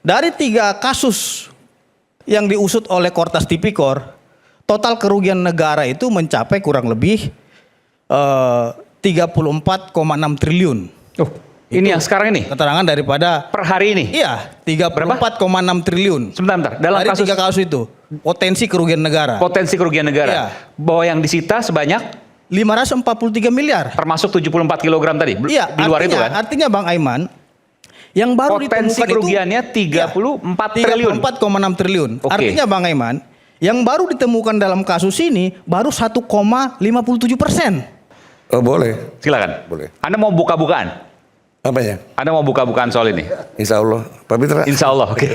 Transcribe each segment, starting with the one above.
Dari 3 kasus yang diusut oleh Kortas Tipikor, total kerugian negara itu mencapai kurang lebih 34,6 triliun. Oh, ini yang sekarang ini? Keterangan daripada Per hari ini? Iya, 34,6 triliun. Sebentar. Dalam Dari kasus 3 kasus itu, potensi kerugian negara. potensi kerugian negara. Iya. Bahwa yang disita sebanyak 543 miliar. termasuk 74 kg tadi? Iya, Di luar artinya, itu kan? artinya Bang Aiman, yang baru Potensi ditemukan kerugiannya itu 34 triliun. 34,6 triliun. Oke. Artinya Bang Aiman, yang baru ditemukan dalam kasus ini baru 1,57%. Oh, boleh. Silakan. Boleh. Anda mau buka-bukaan? Apanya? Anda mau buka-bukaan soal ini? Insya Allah. Pak Mitra. Insya Allah. Oke.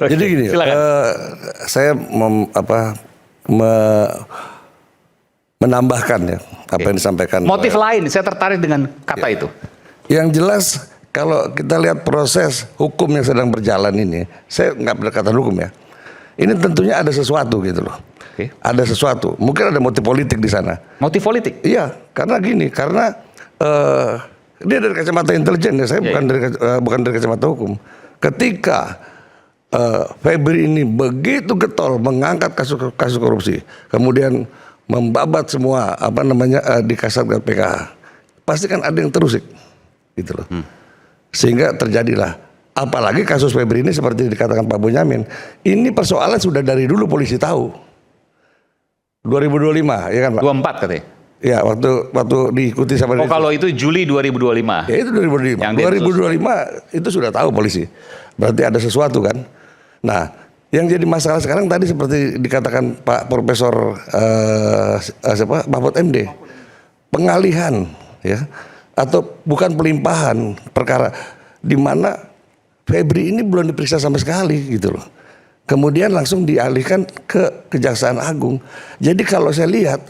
Jadi gini, Silakan. saya menambahkan ya apa yang disampaikan. Motif lain, saya tertarik dengan kata itu. Yang jelas kalau kita lihat proses hukum yang sedang berjalan ini, saya nggak berdekatan hukum ya. Ini tentunya ada sesuatu gitu loh. Oke. Ada sesuatu. Mungkin ada motif politik di sana. Motif politik? Iya, karena gini, karena dia dari kacamata intelijen ya, saya bukan dari kacamata hukum. Ketika Febri ini begitu getol mengangkat kasus korupsi, kemudian membabat semua di kasat KPK, pasti kan ada yang terusik, gitu loh. Sehingga terjadilah, apalagi kasus Febri ini seperti dikatakan Pak Bonyamin, ini persoalan sudah dari dulu polisi tahu. 2025 ya kan Pak? 24 katanya. Ya, waktu diikuti sama Oh, kalau itu Juli 2025. ya itu 2025. Yang 2025 itu sudah tahu polisi. Berarti ada sesuatu kan. Nah, yang jadi masalah sekarang tadi seperti dikatakan Pak Profesor Mahfud MD, pengalihan ya, atau bukan pelimpahan perkara di mana Febri ini belum diperiksa sama sekali gitu loh. Kemudian langsung dialihkan ke Kejaksaan Agung. Jadi kalau saya lihat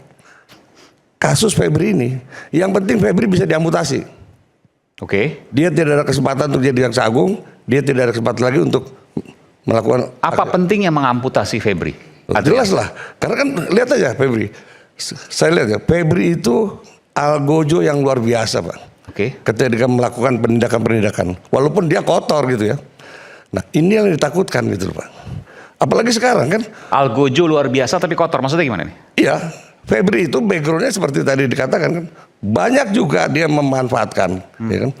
kasus Febri ini, yang penting Febri bisa diamputasi. Oke. Dia tidak ada kesempatan untuk jadi Jaksa Agung, dia tidak ada kesempatan lagi untuk melakukan. Apa pentingnya mengamputasi Febri? Jelas lah, karena kan lihat aja Febri. Saya lihat ya, Febri itu algojo yang luar biasa Pak. Oke. Ketika dia melakukan penindakan-penindakan, walaupun dia kotor gitu ya. Nah ini yang ditakutkan gitu loh Pak. Apalagi sekarang kan. Algojo luar biasa tapi kotor, maksudnya gimana nih? Iya, Febri itu backgroundnya seperti tadi dikatakan kan, banyak juga dia memanfaatkan, ya kan,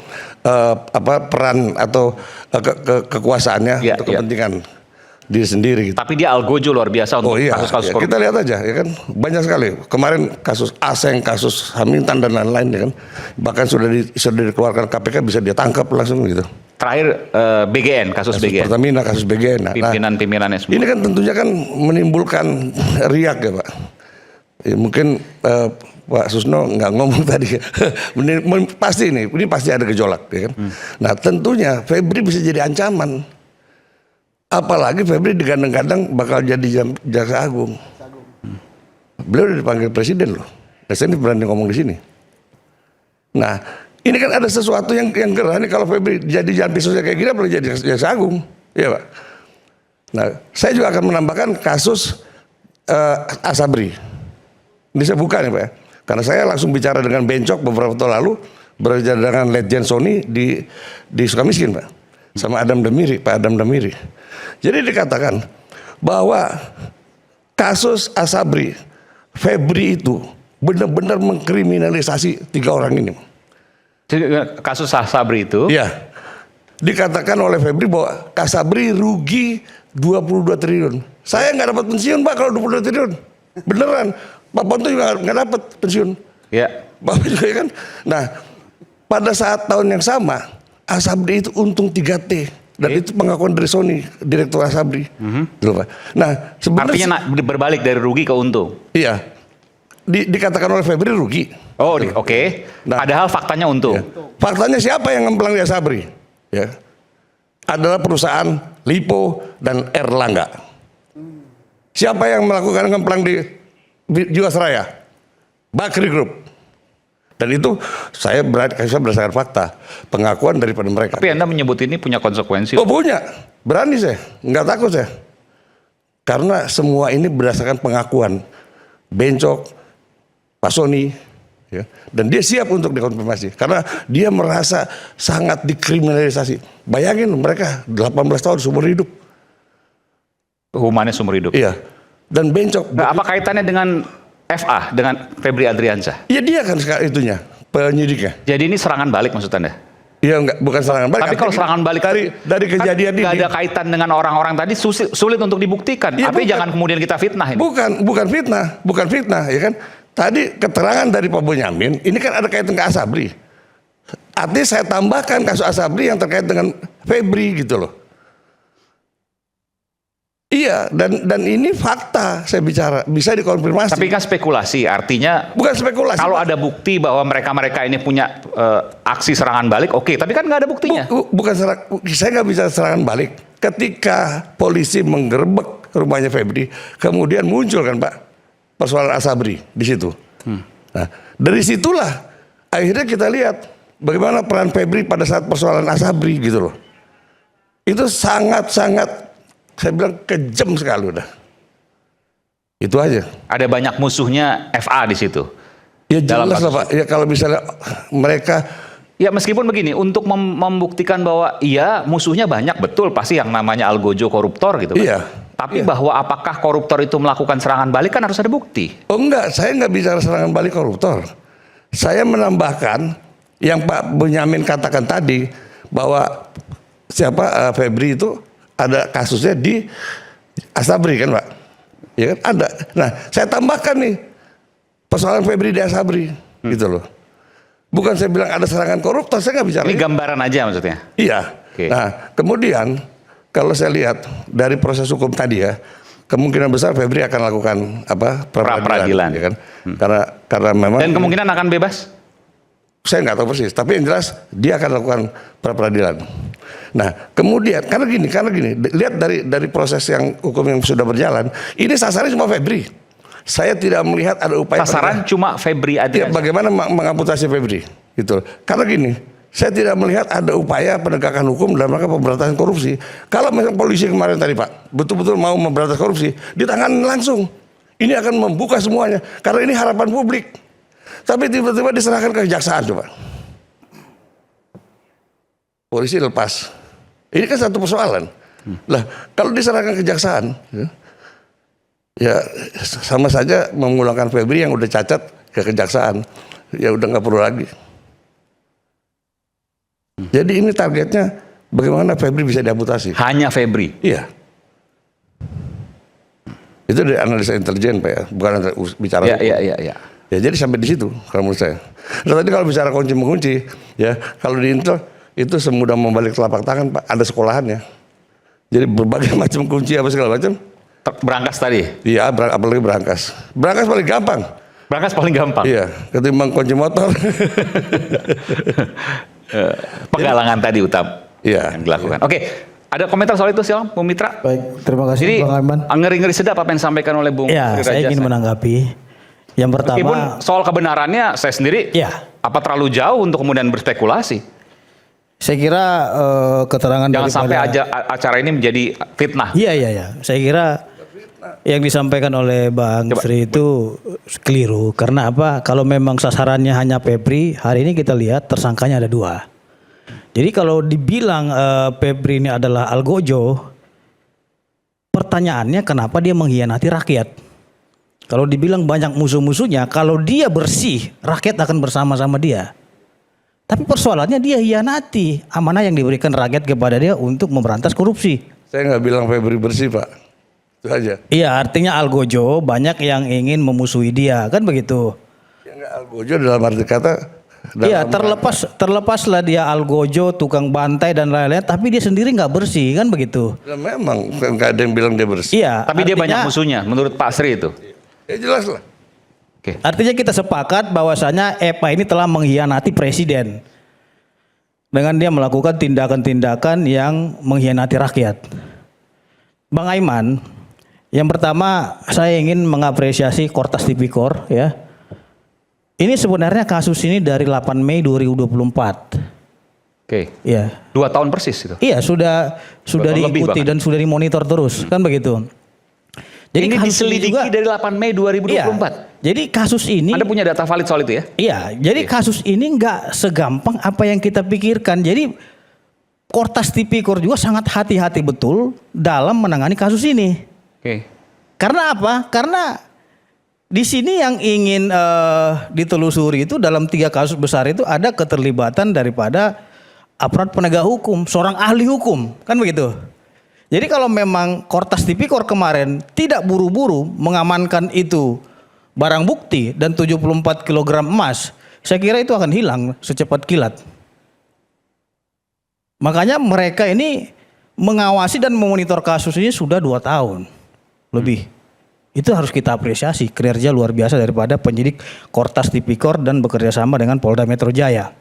peran atau kekuasaannya untuk kepentingan diri sendiri. Gitu. Tapi dia algojo luar biasa untuk kasus-kasus korupsi. Kita lihat aja, ya kan, banyak sekali. Kemarin kasus Aseng, kasus Hamilton dan lain-lain, ya kan, bahkan sudah dikeluarkan KPK bisa dia tangkap langsung gitu. Terakhir BGN, kasus BGN. Pertamina, kasus BGN. Pimpinan-pimpinannya semua. Ini kan tentunya kan menimbulkan riak ya Pak. Ya, mungkin Pak Susno nggak ngomong tadi, pasti ini pasti ada gejolak, ya kan. Nah tentunya Febri bisa jadi ancaman, apalagi Febri digadang-gadang bakal jadi Jaksa Agung. Beliau udah dipanggil Presiden loh, dan saya ini berani ngomong di sini. Nah ini kan ada sesuatu yang gerah nih, kalau Febri jadi jalan pisaunya kayak gini, boleh jadi Jaksa Agung, ya Pak. Nah saya juga akan menambahkan kasus Asabri. Ini saya buka nih Pak ya. Karena saya langsung bicara dengan Bencok beberapa tahun lalu, berbicara dengan Legend Sony di Sukamiskin Pak. Sama Pak Adam Damiri. Jadi dikatakan bahwa kasus Asabri, Febri itu benar-benar mengkriminalisasi 3 orang ini. Kasus Asabri itu? Iya. Dikatakan oleh Febri bahwa Asabri rugi 22 triliun. Saya nggak dapat pensiun Pak kalau 22 triliun. Beneran. Pak Ponto juga nggak dapat pensiun. Ya. Bapak juga kan. Nah, pada saat tahun yang sama, Asabri itu untung 3T. Dan itu pengakuan dari Sony, Direktur Asabri. Gitu, Pak. Nah, sebenarnya artinya berbalik dari rugi ke untung. Iya. Dikatakan oleh Febri rugi. Oh, oke. Nah, padahal faktanya untung. Ya. Faktanya siapa yang ngemplang di Asabri? Ya. Adalah perusahaan Lipo dan Erlangga. Siapa yang melakukan ngemplang di Jiwasraya? Bakri Group. Dan itu saya berdasarkan fakta, pengakuan daripada mereka. Tapi Anda menyebut ini punya konsekuensi? Oh punya, berani saya, nggak takut saya. Karena semua ini berdasarkan pengakuan Bencok, Pak Sony, ya. Dan dia siap untuk dikonfirmasi karena dia merasa sangat dikriminalisasi. Bayangin mereka 18 tahun seumur hidup. Hukumannya seumur hidup. Iya. Dan bencok. Nah, apa kaitannya dengan FA, dengan Febri Adriansyah? Ya dia kan itunya, penyidiknya. Jadi ini serangan balik maksud Anda? Iya enggak, bukan serangan balik. Tapi kalau serangan balik dari kejadian kan ini nggak ada kaitan dengan orang-orang tadi, sulit untuk dibuktikan. Ya, Tapi bukan. jangan kemudian kita fitnah ini. Bukan fitnah, ya kan? Tadi keterangan dari Pak Bonyamin, ini kan ada kaitan ke Asabri. Artinya saya tambahkan kasus Asabri yang terkait dengan Febri gitu loh. Iya, dan ini fakta saya bicara, bisa dikonfirmasi. Tapi kan spekulasi, artinya Bukan spekulasi. kalau ada bukti bahwa mereka-mereka ini punya aksi serangan balik, oke. Tapi kan nggak ada buktinya. Bukan saya nggak bisa serangan balik. Ketika polisi menggerebek rumahnya Febri, kemudian muncul kan Pak persoalan Asabri di situ. Nah, dari situlah akhirnya kita lihat bagaimana peran Febri pada saat persoalan Asabri gitu loh. Itu sangat-sangat saya bilang kejam sekali udah. Itu aja. Ada banyak musuhnya FA di situ. Ya Dalam jelas lah kasus Pak. Ya kalau misalnya mereka Ya meskipun begini, untuk membuktikan bahwa iya musuhnya banyak, betul pasti yang namanya Algojo koruptor gitu kan. Iya. Tapi bahwa apakah koruptor itu melakukan serangan balik kan harus ada bukti. Oh enggak, saya enggak bicara serangan balik koruptor. Saya menambahkan yang Pak Bonyamin katakan tadi bahwa Febri itu ada kasusnya di Asabri kan Pak? Ya kan ada. Nah saya tambahkan nih persoalan Febri di Asabri gitu loh. Bukan saya bilang ada serangan koruptor, saya nggak bicara. Ini gambaran aja maksudnya. Iya. Oke. Nah kemudian kalau saya lihat dari proses hukum tadi ya, kemungkinan besar Febri akan lakukan pra-peradilan, ya kan? Karena memang. Dan kemungkinan akan bebas. Saya nggak tahu persis, tapi yang jelas dia akan lakukan pra-peradilan. Nah kemudian karena gini, lihat dari proses yang hukum yang sudah berjalan, ini sasarannya cuma Febri. Saya tidak melihat ada upaya Sasaran cuma Febri ya, Adriansyah. bagaimana mengamputasi Febri gitu. Karena gini, saya tidak melihat ada upaya penegakan hukum dalam rangka pemberantasan korupsi. Kalau misalnya polisi kemarin tadi Pak betul-betul mau memberantas korupsi, ditangani langsung. Ini akan membuka semuanya karena ini harapan publik. Tapi tiba-tiba diserahkan ke kejaksaan coba. Polisi lepas. Ini kan satu persoalan. Lah, kalau diserahkan ke kejaksaan, ya sama saja memulangkan Febri yang udah cacat ke kejaksaan. Ya udah nggak perlu lagi. Jadi ini targetnya bagaimana Febri bisa diamputasi. Hanya Febri. Iya. Itu dari analisa intelijen Pak ya, bukan bicara hukum. Iya. Ya jadi sampai di situ kalau menurut saya. Nah, tadi kalau bicara kunci mengunci, ya kalau di Intel itu semudah membalik telapak tangan Pak, ada sekolahannya. Jadi berbagai macam kunci apa segala macam. Berangkas tadi. Iya, apalagi berangkas. Berangkas paling gampang. Berangkas paling gampang. Iya, ketimbang kunci motor. Penggalangan tadi Iya. yang dilakukan. Oke, ada komentar soal itu silakan, Bung Mitra. Baik, terima kasih Jadi Bang Arman. ngeri-ngeri sedap apa yang disampaikan oleh Bung Ya, Febri saya Rajasa. ingin menanggapi. Yang Meskipun pertama, soal kebenarannya saya sendiri, ya, apa terlalu jauh untuk kemudian berspekulasi? saya kira keterangan Jangan sampai daripada acara ini menjadi fitnah. Iya. Saya kira yang disampaikan oleh Bang Sri itu keliru. Karena apa? Kalau memang sasarannya hanya Febri, hari ini kita lihat tersangkanya ada 2. Jadi kalau dibilang Febri ini adalah Algojo, pertanyaannya kenapa dia mengkhianati rakyat? Kalau dibilang banyak musuh-musuhnya, kalau dia bersih, rakyat akan bersama-sama dia. Tapi persoalannya dia hianati amanah yang diberikan rakyat kepada dia untuk memberantas korupsi. Saya nggak bilang Febri bersih Pak, itu aja. Iya, artinya Algojo banyak yang ingin memusuhi dia, kan begitu? Ya nggak Algojo dalam arti kata. Iya, terlepaslah dia Algojo, tukang bantai dan lain-lain, tapi dia sendiri nggak bersih, kan begitu? Ya, memang nggak ada yang bilang dia bersih. Iya. Tapi dia artinya- banyak musuhnya, menurut Pak Sri itu. Ya jelas lah. Oke. Artinya kita sepakat bahwasanya EPA ini telah mengkhianati presiden dengan dia melakukan tindakan-tindakan yang mengkhianati rakyat. Bang Aiman, yang pertama saya ingin mengapresiasi Kortas Tipikor ya. Ini sebenarnya kasus ini dari 8 Mei 2024. Oke. Ya. 2 tahun persis itu. Iya, sudah tahun lebih diikuti bahkan. dan sudah dimonitor terus, kan begitu. Jadi ini kasus diselidiki juga, dari 8 Mei 2024. iya, jadi kasus ini, Anda punya data valid soal itu ya? iya, jadi kasus ini nggak segampang apa yang kita pikirkan. Jadi Kortas Tipikor juga sangat hati-hati betul dalam menangani kasus ini. Oke. Karena apa? Karena di sini yang ingin ditelusuri itu dalam 3 kasus besar itu ada keterlibatan daripada aparat penegak hukum, seorang ahli hukum, kan begitu. Jadi kalau memang Kortas Tipikor kemarin tidak buru-buru mengamankan itu barang bukti dan 74 kg emas, saya kira itu akan hilang secepat kilat. Makanya mereka ini mengawasi dan memonitor kasus ini sudah 2 tahun lebih. Itu harus kita apresiasi, kinerja luar biasa daripada penyidik Kortas Tipikor dan bekerja sama dengan Polda Metro Jaya.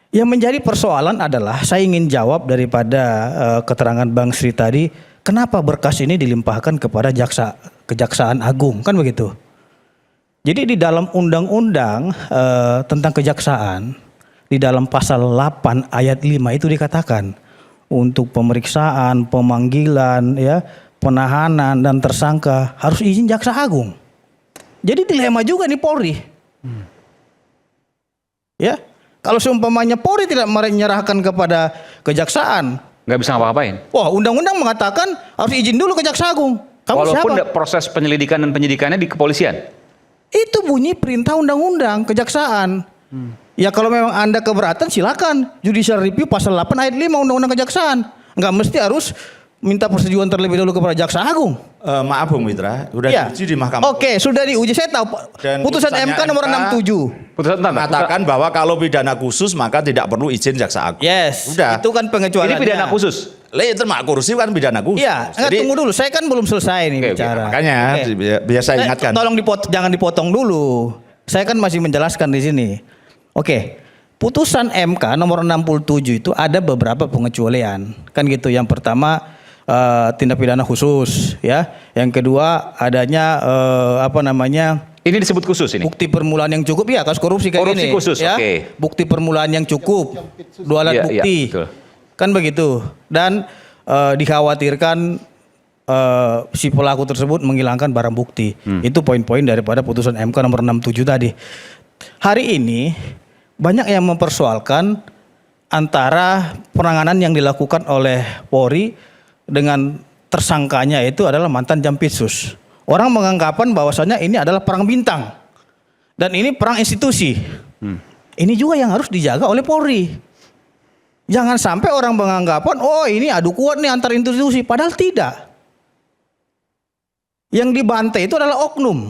Yang menjadi persoalan adalah saya ingin jawab daripada keterangan Bang Sri tadi, kenapa berkas ini dilimpahkan kepada Kejaksaan Agung, kan begitu. Jadi di dalam undang-undang tentang kejaksaan, di dalam pasal 8 ayat 5 itu dikatakan untuk pemeriksaan, pemanggilan, ya, penahanan dan tersangka harus izin Jaksa Agung. Jadi dilema juga nih Polri. Ya, kalau seumpamanya Polri tidak menyerahkan kepada kejaksaan, Nggak bisa ngapa-ngapain. wah, undang-undang mengatakan harus izin dulu ke Jaksa Agung. Kamu Walaupun siapa? proses penyelidikan dan penyidikannya di kepolisian. Itu bunyi perintah undang-undang kejaksaan. Ya kalau memang Anda keberatan silakan judicial review pasal 8 ayat 5 undang-undang kejaksaan. Enggak mesti harus minta persetujuan terlebih dahulu kepada Jaksa Agung. Maaf Bung Mitra, sudah Ya. diuji di Mahkamah. Oke, sudah diuji. Saya tahu Dan putusan putusannya MK nomor MK 67. Putusan tentang Mengatakan bahwa kalau pidana khusus maka tidak perlu izin Jaksa Agung. Yes. Udah. Itu kan pengecualiannya. ini pidana khusus. Itu mak kursi kan pidana khusus. Iya, enggak, tunggu dulu. Saya kan belum selesai nih Oke, bicara. Makanya Oke. biar saya ingatkan. Tolong jangan dipotong dulu. Saya kan masih menjelaskan di sini. Oke. Putusan MK nomor 67 itu ada beberapa pengecualian. Kan gitu. Yang pertama tindak pidana khusus, ya. Yang kedua adanya Ini disebut khusus ini. bukti permulaan yang cukup, ya, kasus korupsi kayak Korupsi gini. khusus, ya. oke. Bukti permulaan yang cukup, 2 alat Iya, iya, bukti. betul. Kan begitu. Dan dikhawatirkan si pelaku tersebut menghilangkan barang bukti. Itu poin-poin daripada putusan MK nomor 67 tadi. Hari ini banyak yang mempersoalkan antara penanganan yang dilakukan oleh Polri dengan tersangkanya itu adalah mantan Jampitsus. Orang menganggapan bahwasanya ini adalah perang bintang dan ini perang institusi. Ini juga yang harus dijaga oleh Polri. Jangan sampai orang menganggapan, oh ini adu kuat nih antar institusi, padahal tidak. Yang dibantai itu adalah oknum.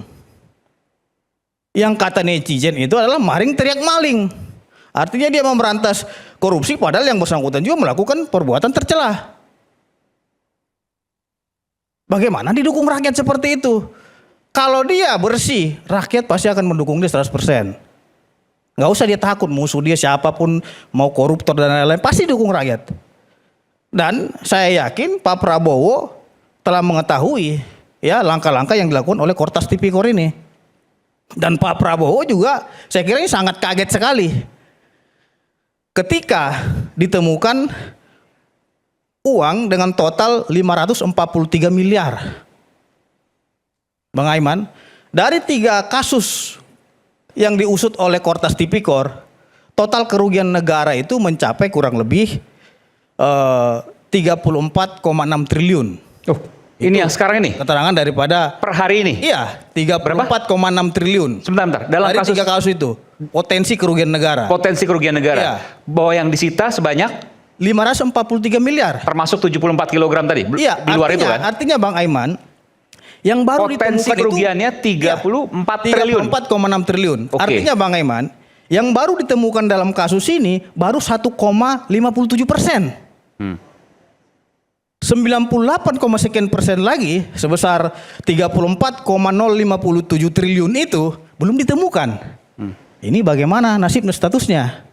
Yang kata netizen itu adalah maling teriak maling. Artinya dia memberantas korupsi padahal yang bersangkutan juga melakukan perbuatan tercela. Bagaimana didukung rakyat seperti itu? Kalau dia bersih, rakyat pasti akan mendukung dia 100%. Nggak usah dia takut musuh dia siapapun, mau koruptor dan lain-lain, pasti dukung rakyat. Dan saya yakin Pak Prabowo telah mengetahui ya langkah-langkah yang dilakukan oleh Kortas Tipikor ini. Dan Pak Prabowo juga saya kira ini sangat kaget sekali ketika ditemukan uang dengan total 543 miliar. Bang Aiman, dari 3 kasus yang diusut oleh Kortas Tipikor, total kerugian negara itu mencapai kurang lebih 34,6 triliun. Oh, ini yang sekarang ini? Keterangan daripada Per hari ini? iya, 34,6 triliun. Sebentar. Dalam Dari kasus 3 kasus itu, potensi kerugian negara. potensi kerugian negara. Iya. Bahwa yang disita sebanyak 543 miliar. termasuk 74 kg tadi. Iya, Di luar artinya, itu kan? Artinya Bang Aiman, yang baru Potensi ditemukan kerugiannya itu 34 triliun. 34,6 triliun. Oke. Artinya Bang Aiman, yang baru ditemukan dalam kasus ini baru 1,57%. 98,sekian% lagi sebesar 34,057 triliun itu belum ditemukan. Ini bagaimana nasibnya statusnya?